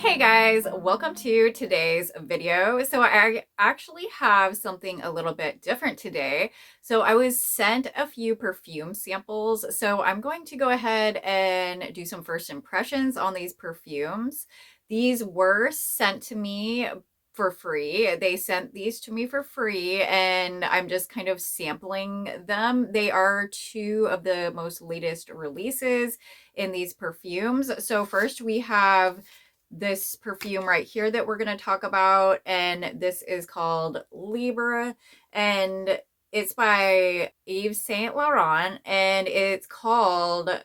Hey guys, welcome to today's video. So I actually have something a little bit different today. So I was sent a few perfume samples. So I'm going to go ahead and do some first impressions on these perfumes. These were sent to me for free. They sent these to me for free and I'm just kind of sampling them. They are two of the most latest releases in these perfumes. So first we have this perfume right here that we're going to talk about, and this is called Libre, and it's by Yves Saint Laurent, and it's called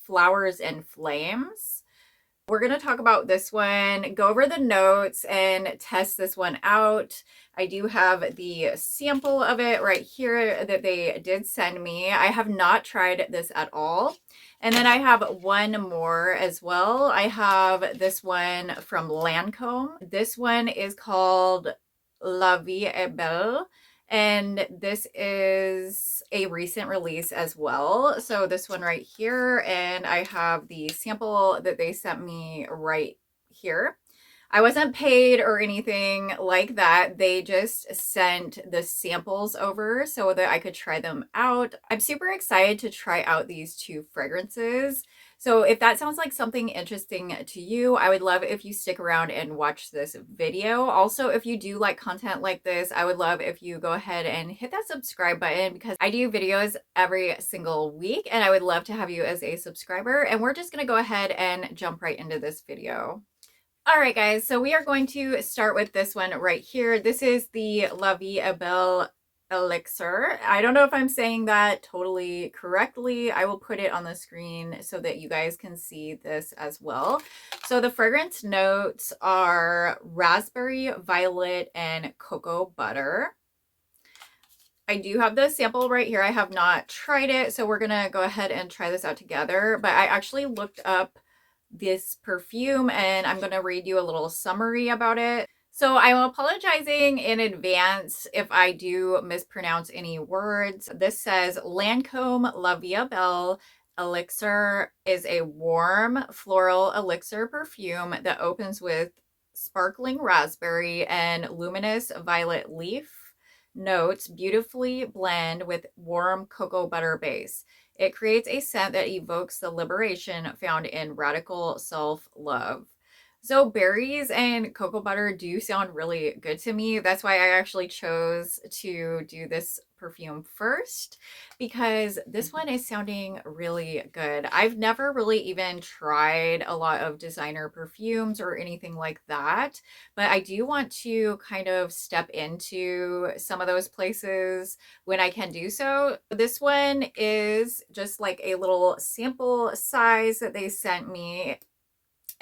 Flowers and Flames. We're going to talk about this one, go over the notes, and test this one out. I do have the sample of it right here that they did send me. I have not tried this at all. And then I have one more as well. I have this one from Lancome. This one is called Vie Est Belle. And this is a recent release as well. So this one right here, and I have the sample that they sent me right here. I wasn't paid or anything like that. They just sent the samples over so that I could try them out. I'm super excited to try out these two fragrances. So if that sounds like something interesting to you, I would love if you stick around and watch this video. Also, if you do like content like this, I would love if you go ahead and hit that subscribe button because I do videos every single week and I would love to have you as a subscriber. And we're just going to go ahead and jump right into this video. All right, guys, so we are going to start with this one right here. This is the Vie Est Belle Elixir. I don't know if I'm saying that totally correctly. I will put it on the screen so that you guys can see this as well. So the fragrance notes are raspberry, violet, and cocoa butter. I do have the sample right here. I have not tried it, so we're going to go ahead and try this out together. But I actually looked up this perfume and I'm going to read you a little summary about it. So I'm apologizing in advance if I do mispronounce any words. This says Lancome Vie Est Belle Elixir is a warm floral elixir perfume that opens with sparkling raspberry and luminous violet leaf notes beautifully blend with warm cocoa butter base. It creates a scent that evokes the liberation found in radical self-love. So berries and cocoa butter do sound really good to me. That's why I actually chose to do this perfume first because this one is sounding really good. I've never really even tried a lot of designer perfumes or anything like that, but I do want to kind of step into some of those places when I can do so. This one is just like a little sample size that they sent me.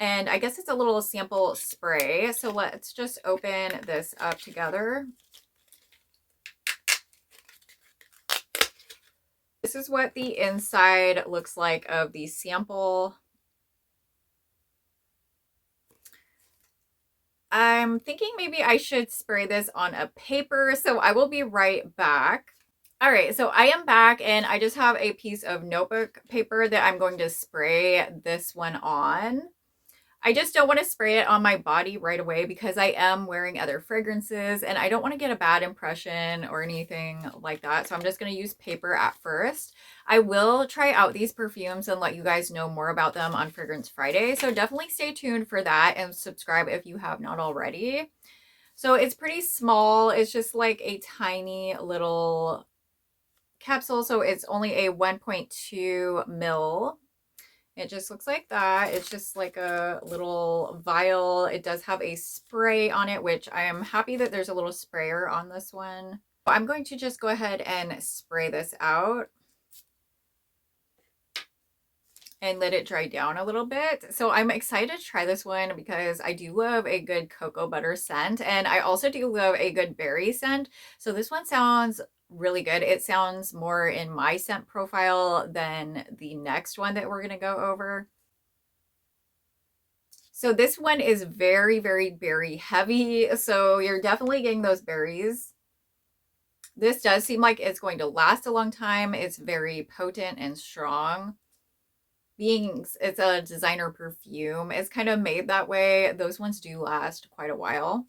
And I guess it's a little sample spray. So let's just open this up together. This is what the inside looks like of the sample. I'm thinking maybe I should spray this on a paper, so I will be right back. All right, so I am back and I just have a piece of notebook paper that I'm going to spray this one on. I just don't want to spray it on my body right away because I am wearing other fragrances and I don't want to get a bad impression or anything like that. So I'm just going to use paper at first. I will try out these perfumes and let you guys know more about them on Fragrance Friday. So definitely stay tuned for that and subscribe if you have not already. So it's pretty small. It's just like a tiny little capsule. So it's only a 1.2 ml. It just looks like that. It's just like a little vial. It does have a spray on it, which I am happy that there's a little sprayer on this one. I'm going to just go ahead and spray this out and let it dry down a little bit. So I'm excited to try this one because I do love a good cocoa butter scent and I also do love a good berry scent. So this one sounds really good. It sounds more in my scent profile than the next one that we're going to go over. So this one is very, very berry heavy. So you're definitely getting those berries. This does seem like it's going to last a long time. It's very potent and strong. being it's a designer perfume, it's kind of made that way. Those ones do last quite a while.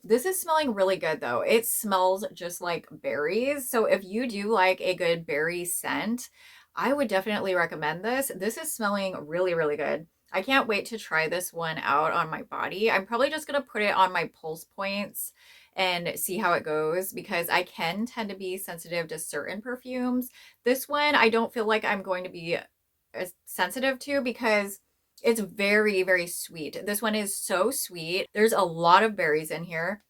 This is smelling really good though. It smells just like berries. So if you do like a good berry scent, I would definitely recommend this. This is smelling really, really good. I can't wait to try this one out on my body. I'm probably just going to put it on my pulse points and see how it goes because I can tend to be sensitive to certain perfumes. This one, I don't feel like I'm going to be as sensitive to because it's very, very sweet. This one is so sweet. There's a lot of berries in here.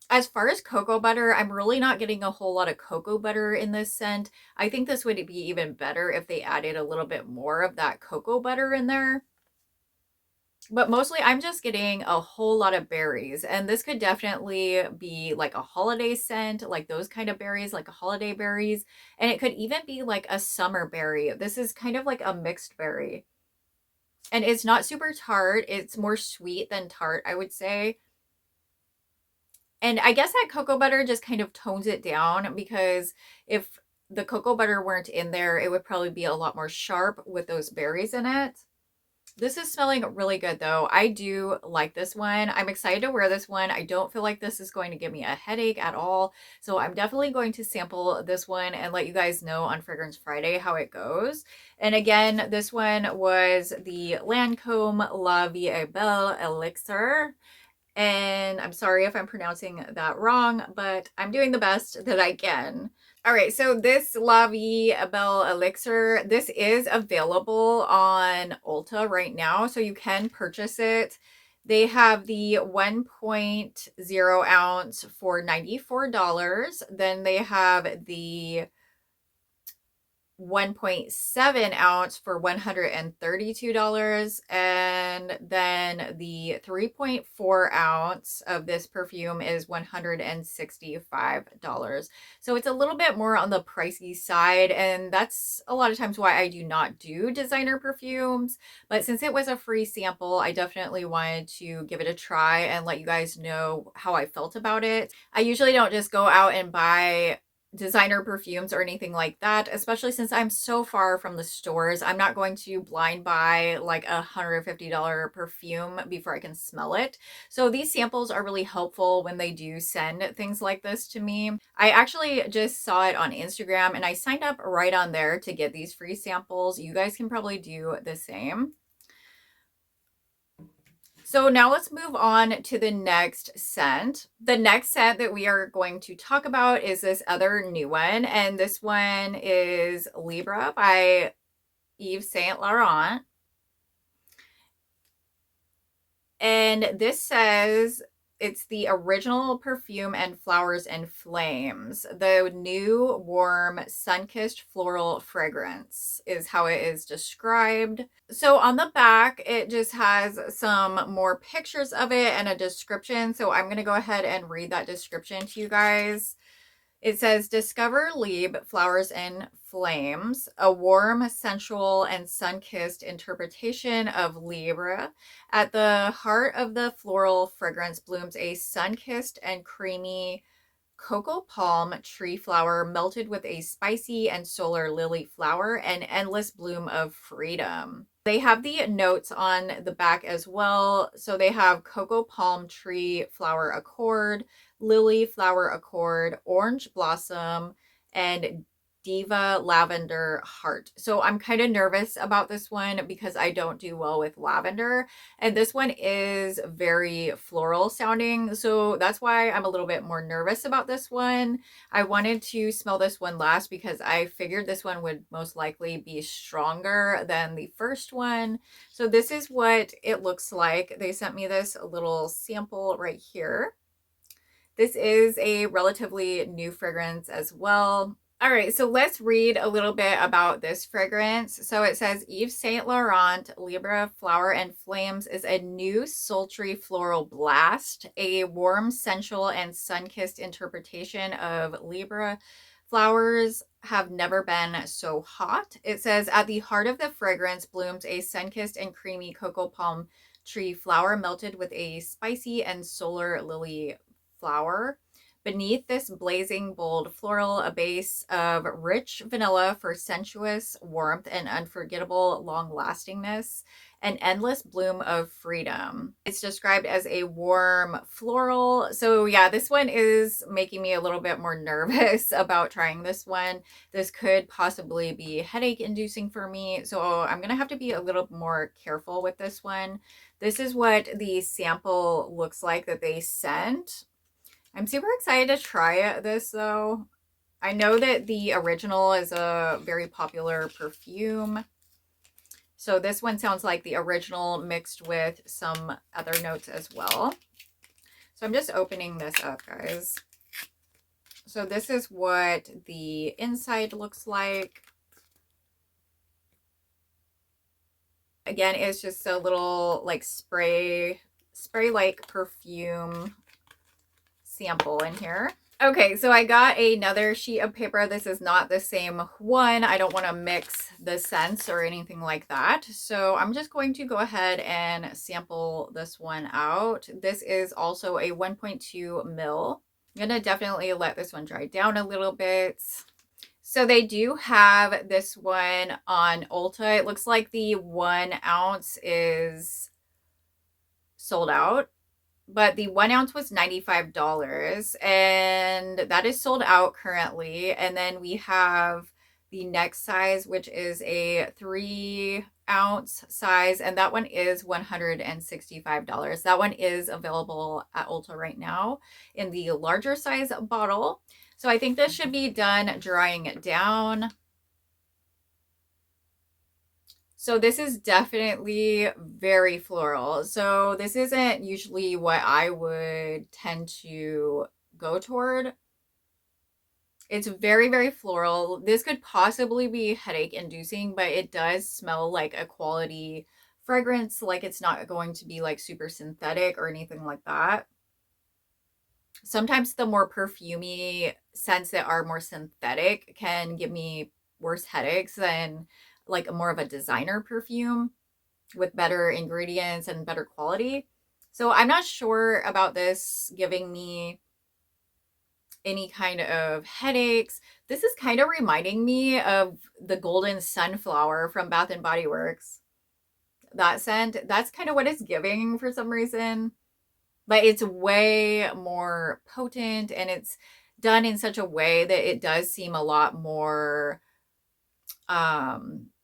As far as cocoa butter, I'm really not getting a whole lot of cocoa butter in this scent. I think this would be even better if they added a little bit more of that cocoa butter in there. But mostly I'm just getting a whole lot of berries. And this could definitely be like a holiday scent, like those kind of berries, like a holiday berries. And it could even be like a summer berry. This is kind of like a mixed berry. And it's not super tart. It's more sweet than tart, I would say. And I guess that cocoa butter just kind of tones it down because if the cocoa butter weren't in there, it would probably be a lot more sharp with those berries in it. This is smelling really good though. I do like this one. I'm excited to wear this one. I don't feel like this is going to give me a headache at all. So I'm definitely going to sample this one and let you guys know on Fragrance Friday how it goes. And again, this one was the Lancome La Vie Est Belle Elixir. And I'm sorry if I'm pronouncing that wrong, but I'm doing the best that I can. All right, so this La Vie Belle Elixir, this is available on Ulta right now, so you can purchase it. They have the 1.0 ounce for $94. Then they have the 1.7 ounce for $132, and then the 3.4 ounce of this perfume is $165. So it's a little bit more on the pricey side, and that's a lot of times why I do not do designer perfumes. But since it was a free sample, I definitely wanted to give it a try and let you guys know how I felt about it. I usually don't just go out and buy designer perfumes or anything like that, especially since I'm so far from the stores. I'm not going to blind buy like a $150 perfume before I can smell it. So these samples are really helpful when they do send things like this to me. I actually just saw it on Instagram and I signed up right on there to get these free samples. You guys can probably do the same. So now let's move on to the next scent. The next scent that we are going to talk about is this other new one. And this one is Libre by Yves Saint Laurent. And this says it's the original perfume and flowers and flames. The new warm sun-kissed floral fragrance is how it is described. So on the back, it just has some more pictures of it and a description. So I'm going to go ahead and read that description to you guys. It says, discover Libre Flowers and Flames, a warm, sensual, and sun-kissed interpretation of Libre. At the heart of the floral fragrance blooms a sun-kissed and creamy cocoa palm tree flower melted with a spicy and solar lily flower and endless bloom of freedom. They have the notes on the back as well. So they have cocoa palm tree flower accord, lily flower accord, orange blossom, and diva lavender heart. So I'm kind of nervous about this one because I don't do well with lavender, and this one is very floral sounding, so that's why I'm a little bit more nervous about this one. I wanted to smell this one last because I figured this one would most likely be stronger than the first one. So this is what it looks like. They sent me this little sample right here. This is a relatively new fragrance as well. All right, so let's read a little bit about this fragrance. So it says, Yves Saint Laurent Libre Flower and Flames is a new sultry floral blast, a warm, sensual, and sun-kissed interpretation of Libre. Flowers have never been so hot. It says, at the heart of the fragrance blooms a sun-kissed and creamy cocoa palm tree flower melted with a spicy and solar lily flower. Beneath this blazing bold floral, a base of rich vanilla for sensuous warmth and unforgettable long lastingness, an endless bloom of freedom. It's described as a warm floral. So yeah, this one is making me a little bit more nervous about trying this one. This could possibly be headache inducing for me. So I'm going to have to be a little more careful with this one. This is what the sample looks like that they sent. I'm super excited to try this though. I know that the original is a very popular perfume. So this one sounds like the original mixed with some other notes as well. So I'm just opening this up, guys. So this is what the inside looks like. Again, it's just a little like spray-like perfume sample in here. Okay, so I got another sheet of paper. This is not the same one. I don't want to mix the scents or anything like that. So I'm just going to go ahead and sample this one out. This is also a 1.2 mil. I'm going to definitely let this one dry down a little bit. So they do have this one on Ulta. It looks like the 1 ounce is sold out. But the 1 ounce was $95 and that is sold out currently. And then we have the next size, which is a 3 ounce size, and that one is $165. That one is available at Ulta right now in the larger size bottle. So I think this should be done drying down. So this is definitely very floral. So this isn't usually what I would tend to go toward. It's very, very floral. This could possibly be headache inducing, but it does smell like a quality fragrance. Like it's not going to be like super synthetic or anything like that. Sometimes the more perfumey scents that are more synthetic can give me worse headaches than like more of a designer perfume with better ingredients and better quality. So I'm not sure about this giving me any kind of headaches. This is kind of reminding me of the Golden Sunflower from Bath and Body Works. That scent, that's kind of what it's giving for some reason. But it's way more potent and it's done in such a way that it does seem a lot more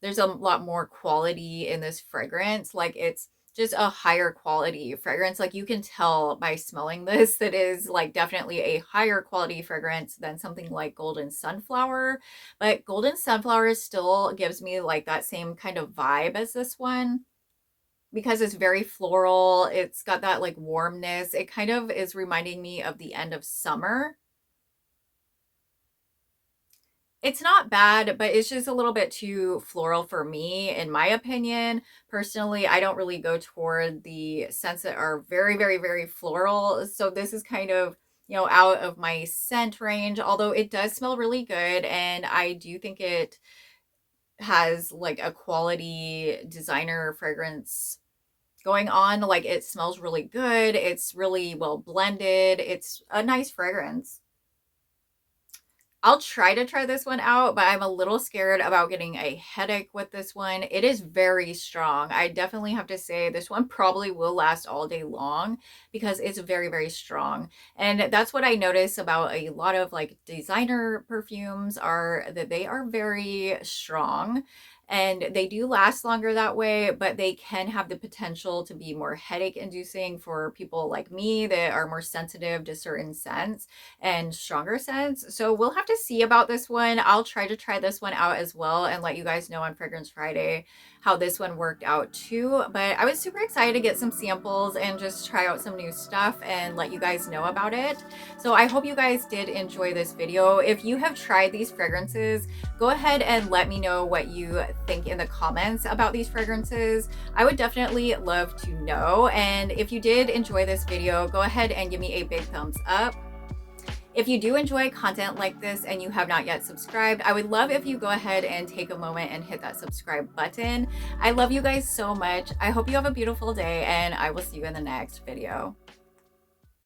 there's a lot more quality in this fragrance. Like it's just a higher quality fragrance. Like you can tell by smelling this that is like definitely a higher quality fragrance than something like Golden Sunflower. But Golden Sunflower still gives me like that same kind of vibe as this one because it's very floral. It's got that like warmness. It kind of is reminding me of the end of summer. It's not bad, but it's just a little bit too floral for me, in my opinion. Personally, I don't really go toward the scents that are very, very, very floral. So this is kind of, you know, out of my scent range, although it does smell really good. And I do think it has like a quality designer fragrance going on. Like it smells really good. It's really well blended. It's a nice fragrance. I'll try to try this one out, but I'm a little scared about getting a headache with this one. It is very strong. I definitely have to say this one probably will last all day long because it's very, very strong. And that's what I notice about a lot of like designer perfumes are that they are very strong. And they do last longer that way, but they can have the potential to be more headache inducing for people like me that are more sensitive to certain scents and stronger scents. So we'll have to see about this one. I'll try to try this one out as well and let you guys know on Fragrance Friday how this one worked out too. But I was super excited to get some samples and just try out some new stuff and let you guys know about it. So I hope you guys did enjoy this video. If you have tried these fragrances, go ahead and let me know what you think in the comments about these fragrances. I would definitely love to know. And if you did enjoy this video, go ahead and give me a big thumbs up. If you do enjoy content like this and you have not yet subscribed, I would love if you go ahead and take a moment and hit that subscribe button. I love you guys so much. I hope you have a beautiful day and I will see you in the next video.